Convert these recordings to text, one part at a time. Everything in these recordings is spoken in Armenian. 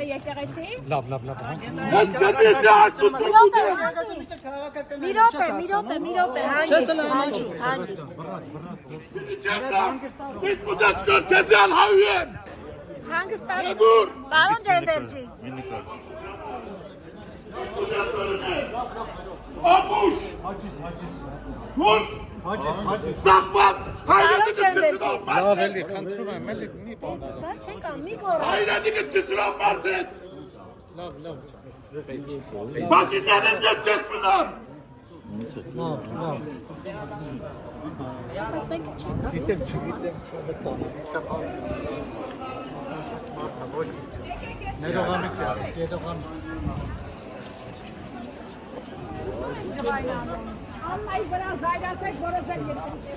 գնալ է եկեղեցի։ Լավ։ Մի րոպե, հանգիստ։ Հանգստարի, պարոն Ջերբերջի։ Ամուշ, թուն, զախված, հայրենիքը ճսրով մարդեց։ Լավ էլի, խնդրում եմ, էլի մի բան։ Դա չեկա, մի գորա։ Հայրենիքը ճսրով մարդեց։ Լավ։ Բակիներն են ճես մնան։ Լավ։ Գիտեմ, Աննայի վրա զայրացեք, որը ձեր երկրից։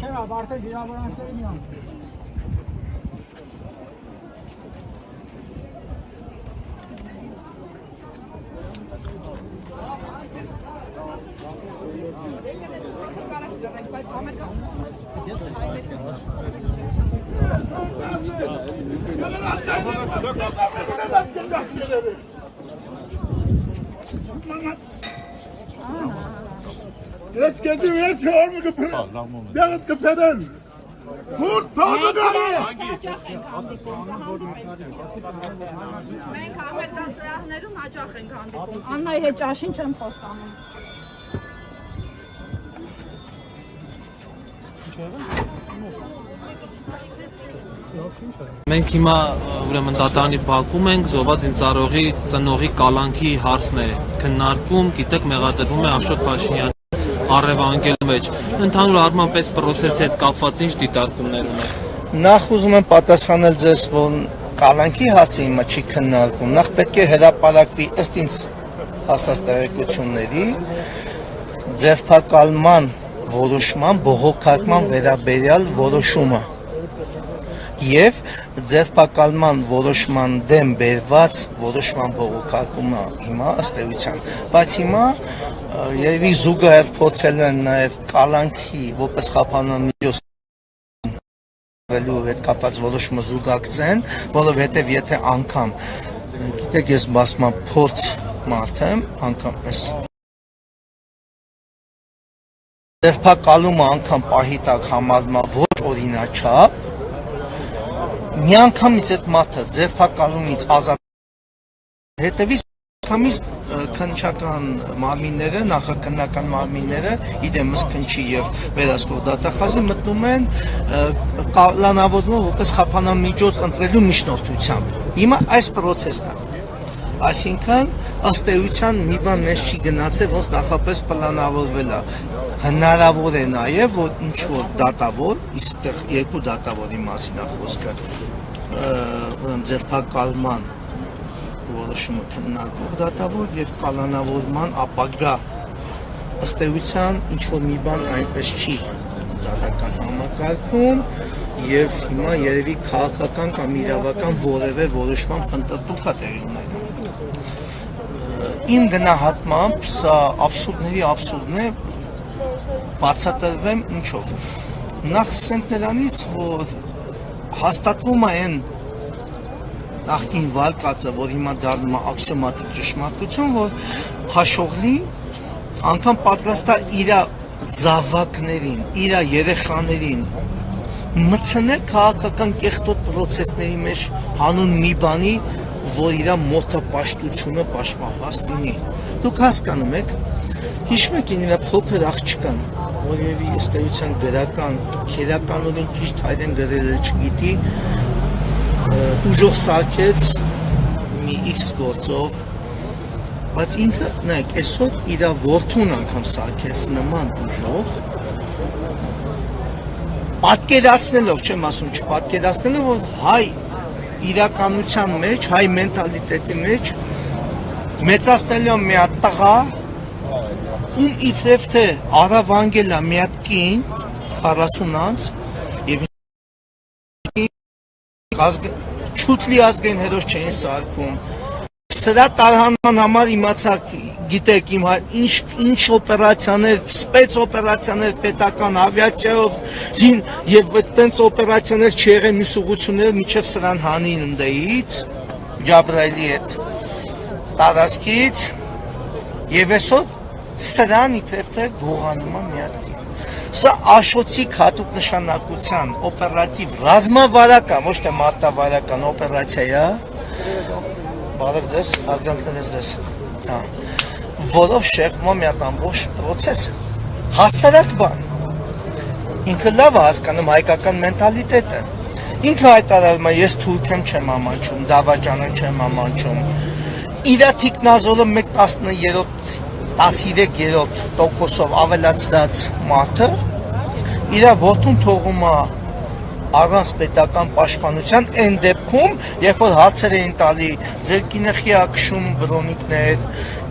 Չեղա, բարդել վիրավորանքների միանց։ Let's get the red form of the Let's get the Good Մենք համերգասրահներում հաճախ ենք հանդիպում։ Աննայի հետ ճաշին չեմ խոստանում։ Մենք հիմա ուրեմն դատարանի բակում ենք, զոհված զինծառայողի ծնողի կալանքի հարցն է քննարկվում, գիտեք, մեղադրվում է Աշոտ Փաշինյանի առևանգելու մեջ։ Ընդհանուր առմամբ այս process-ի հետ կապված ինչ դիտարկումներ ունեք։ Նախ ուզում եմ պատասխանել ձեզ, որ կալանքի հարցը հիմա չի քննարկվում, նախ պետք է հրապարակվի ըստ ինձ հասած տեղեկությունների ձերբակալման որոշման բողոքարկման վերաբերյալ որոշումը եւ ձերբակալման որոշման դեմ բերված որոշման բողոքարկումը հիմա ըստ էության, բայց հիմա երևի զուգահեռ փորձելու են նաեւ կալանքի որպես խափանամիջոց հետ կապած որոշումը զուգակցեն, որովհետեւ եթե անգամ գիտեք ես մասնամ փորձ մարդ եմ, անգամ ես ձերբակալումը անգամ պահի տակ համարվում է ոչ օրինաչափ, միանգամից այդ մարդը ձերբակալումից ազատ հետևից քամից քննչական մարմինները, նախաքննական մարմինները, իդեմս քնչի եւ վերահսկող դատախազի մտնում են կալանավորվում որպես խափանամիջոց ընտրելու միջնորդությամբ։ Հիմա այս process-ն է։ Այսինքն ըստ էության մի բան մեզ չի գնացել, ոնց նախապես պլանավորվել է։ Հնարավոր է նաեւ որ ինչ որ դատավոր, իստեղ երկու դատավորի մասին է խոսքը, ուրեմն ձերբակալման որոշումը քննարկող դատավոր եւ կալանավորման ապագա ըստ էության ինչ որ մի բան այնպես չի դատական համակարգում եւ հիմա երևի քաղաքական կամ իրավական որևէ որոշման փնտրտուք է տեղի ունենում։ Իմ գնահատմամբ սա աբսուրդների աբսուրդն է, բացատրվեմ ինչով։ Նախ սկսենք նրանից, որ հաստատվում է այն նախկին վարկածը, որ հիմա դառնում է աքսիոմատիկ ճշմարտություն, որ Փաշողլի անգամ պատրաստ է իր զավակներին, իր երեխաներին մտցնել քաղաքական կեղտոտ process-ների մեջ հանուն մի բանի, որ իր մորթապաշտությունը պաշտպանված լինի։ Դուք հասկանում եք, հիշում եք իր փոքր աղջկան, որ երևի ըստ էության գրական, քերականորեն ճիշտ հայերեն գրել չգիտի, դուժող սարքեց մի X գործով, բայց ինքը, նայեք, այսօր իր որդուն անգամ սարքեց նման դուժող, պատկերացնելով, չեմ ասում չպատկերացնելով, որ հայ իրականության մեջ, հայ մենտալիտետի մեջ մեծացնելով մի հատ տղա, ում իբրև թե առավանգել է մի հատ կին 40 անց եւ չուտլի ազգային հերոս չէին սարքում, Սրա տարհանման համար իմացակ, գիտեք, ինչ օպերացիաներ, սպեց օպերացիաներ պետական ավիացիայով եւ այդտենց օպերացիաներ չեղեն մյուս ուղղությունները միջև սրան հանին ընդեից Ջաբրայելի հետ տարածքից եւ այսօր սրան իբրև թե գողանման միակ Սա Աշոտիկ հատուկ նշանակության օպերատիվ ռազմավարական, ոչ թե մարտավարական օպերացիա է Բարև ձեզ, ազգանքներս ձեզ, որով շեղվում մի հատ ամբողջ պրոցես, հասարակ բան, ինքը լավ է հասկանում հայկական մենտալիտետը, ինքը հայտարարում է ես թուրք եմ չեմ ամանչում, դավաճան չեմ ամանչում, իրա թիկնազորը 13% ավելացրած մարդը, իրա որդուն թողում է առանց պետական պաշտպանության այն դեպքում, երբ որ հացեր էին տալի, ձեր կինը խիակշում բրոնիկներ,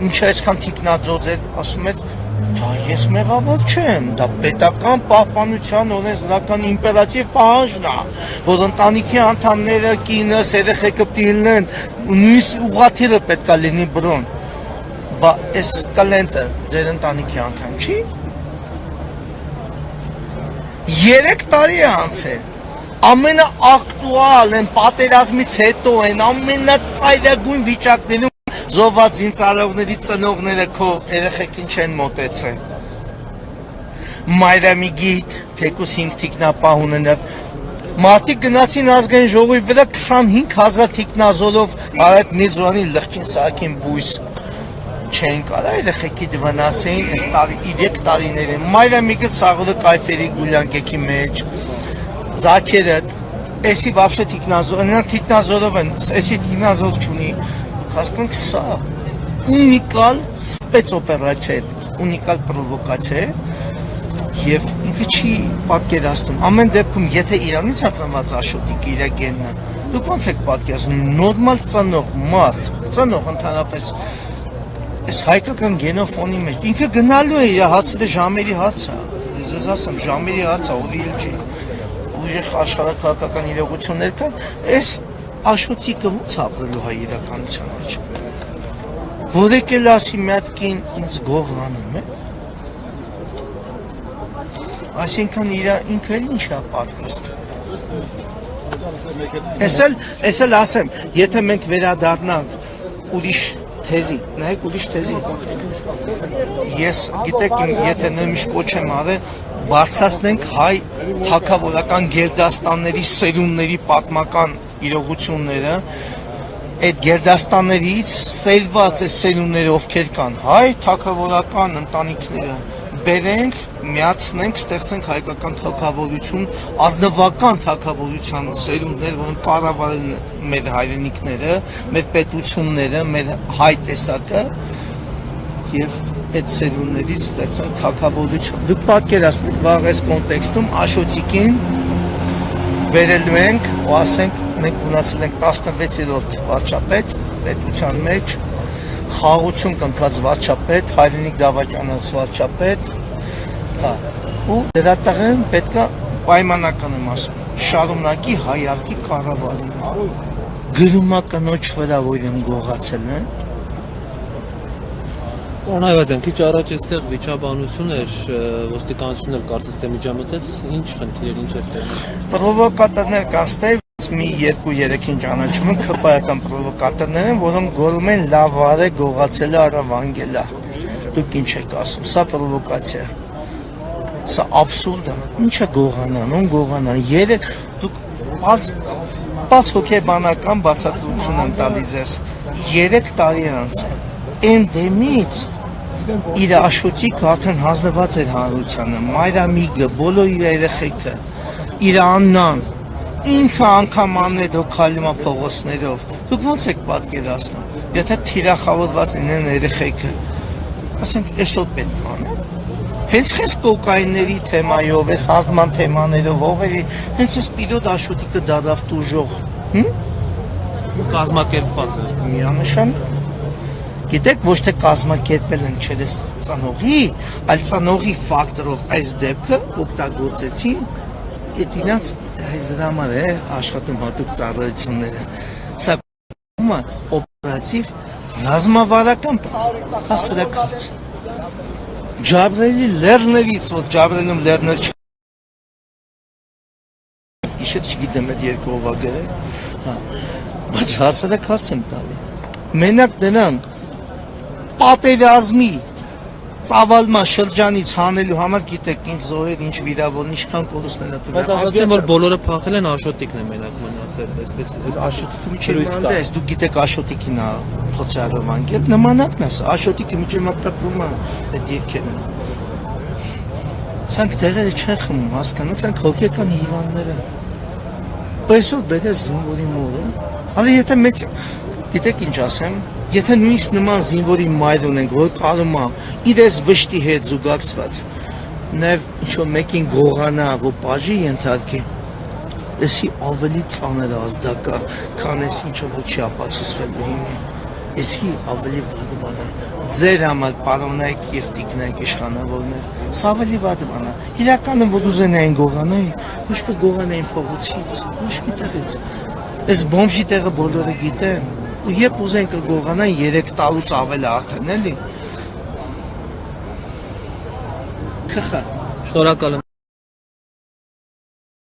ինչ այսքան թիկնաձոծ էր, ասում էր, դա ես մեղավոր չեմ, դա պետական պահպանության օրենսդրական իմպերատիվ պահանջն է, որ ընտանիքի անդամները, կինս, երեխեքը պիտի լինեն, նույնիսկ ուղղաթիռը պետք է լինի բրոն, բա այս կլենտը ձեր ընտանիքի անդամ չի։ 3 տարի է անցել ամենաակտուալ են պատերազմից հետո են ամենածայրագույն վիճակներում զոհված զինծառայողների ծնողները քո երեխեքին չեն մոտեցել Մայրամիգիտ թեկուս 5 թիկնապահ ունենալ մարդիկ գնացին ազգային ժողովի վրա 25000 թիկնազորով այդ Միզուրանի լղջին սարքին բույս չեն կարա երեխեքի դվանասեին այս 3 տարիներին Մայրամիգիտ սաղորը կայֆերի գուլյանկեքի մեջ Զաքերը, էսի վաբշե թիկնազոր, նրանք թիկնազորով են, էսի թիկնազոր չունի, հասկանք սա ունիկալ սպեց օպերացիա է, ունիկալ պրովոկացիա է և ինքը չի պատկերացնում, ամեն դեպքում, եթե իրանից հացանված Աշոտիկ իր գեննը, դուք ոնց եք պատկերացնում, նորմալ ծնող մարդ, ծնող ընդհանրապես, այս հայկական գենոֆոնի մեջ, ինքը գնալու է իր հացերը ժամերի հացը, ես ասեմ, ժամերի հացը, ուդիլ չի, ուժեղ աշխարհակահաղական իրողություններ կան, այս Աշոտիկը ո՞նց ապրելու հայ իրականության մեջ։ Որ եկել ասի մի հատ կին ինձ գողանում է։ Այսինքն ինքը էլ ինչ է պատրաստ։ Ես էլ ասեմ, եթե մենք վերադառնանք ուրիշ թեզի, նայեք ուրիշ թեզի։ Ես գիտեք, եթե նույնիսկ կոչ եմ արել, բարձրացնենք հայ թագավորական գերդաստանների սերունդների պատմական իրողությունները, այդ գերդաստաններից սերված այս սերունդները ովքեր կան, հայ թագավորական ընտանիքները, բերենք, միացնենք, ստեղծենք հայկական թագավորություն, ազնվական թագավորության սերունդներ, որոնք կառավարել մեր հայրենիքները, մեր պետությունները, մեր հայ տեսակը եւ այդ սերունդներից ստեղծենք թագավորություն։ Դուք պատկերացնեք վաղ այս կոնտեքստում Աշոտիկին վերելու ենք ու ասենք մենք ունեցել ենք 16-րդ վարչապետ պետության մեջ, խաղաղություն կնքած վարչապետ, հայրենիք դավաճանած վարչապետ, ու դրա տղեն պետքա պայմանական եմ ասում, շարունակի հայ ազգի կառավարումը։ Գրումա կնոջ վրա որ են գողացել են։ Անհայվազյան, քիչ առաջ այստեղ վիճաբանություն էր, ոստիկանությունն էլ կարծես թե միջամտեց, ինչ խնդիրեր, ինչ էր տեղում։ Պրովոկատորներ կան ստեղ, մի 2-3-ին ճանաչում են քպայական պրովոկատորներ են, որոնք գոռում են լավ արե գողացել է Արավանգելա։ Դուք ինչ եք ասում, սա պրովոկացիա է։ Սա աբսուրդ է։ Ինչ է գողանան, ում գողանան։ Դուք բաց հոգեբանական բացատրություն են տալի ձեզ։ 3 տարի է անցել։ Էնդեմից իր Աշոտիկը արդեն հանձնված էր հանրությանը, Մայրամիգը, բոլոր իր երեխեքը, իր Աննան, ինքը անգամ անեդո քայլում է փողոցներով։ Դուք ո՞նց եք պատկերացնում, եթե թիրախավորված լինեն երեխեքը, ասենք այսօր պետք է անեն։ Հենց խես կոկայինների թեմայով, այս հազման թեմաներով, ողերի, հենց այս պիրոտ Աշոտիկը դարավ տուժող։ Կազմակերպված է։ Միանշանակ։ Գիտեք, ոչ թե կազմակերպել են չէ ծանողի, այլ ծանողի ֆակտորով այս դեպքը օգտագործեցին այդ իրաց այս համար է աշխատում հատուկ ծառայությունները։ Սա Ռացիվ ռազմավարական հասարակած Ջաբրելի լեռներից, որ Ջաբրելում լեռներ չկա։ Իշետ չգիտեմ այդ երկու ով ագրել, հա, բայց հասարակած եմ տալի։ Մենակ նրան պատերազմի ծավալման շրջանից հանելու համար գիտեք ինչ զոհեր, ինչ վիրավորն, ինչքան կորուստներ է Բայց ասացին, որ բոլորը փախել են, Աշոտիկն է մենակ մնացել, այսպես Աշոտիկը միջև մանդ է, դու գիտեք Աշոտիկին է փոցարով անգել, նմանակն է, Աշոտիկը միջև մակտակվում է այդ երկերն։ Սրանք տեղերը չեն խմում, հասկանում, սրանք հոգեկան հիվանդներ են։ Այսօր բերես զինվորի մորը, αλλά եթե մեկ, գիտեք ինչ ասեմ, եթե նույնիսկ նման զինվորի մայր ունենք, որ կարում է իրես վշտի հետ զուգակցված, նաև ինչ-որ մեկին գողանա, որ բաժի ենթարկի, էսի ավելի ծանր ազդակա, քան էս ինչ-որ որ չի ապացուցվելու հիմի, էսի ավելի վատ բան է, ձեր համար պարոնայք և տիկնայք իշխանավորներ, սա ավելի վատ բան է, իրականը որ ուզենային գողանային, ոչ կգողանային փողոցից, ոչ մի տեղից, էս բոմժի տեղը բոլորը գիտեն, ու երբ ուզեն կգողանային 3 տարուց ավել արդեն, էլի, քխա Շնորհակալ եմ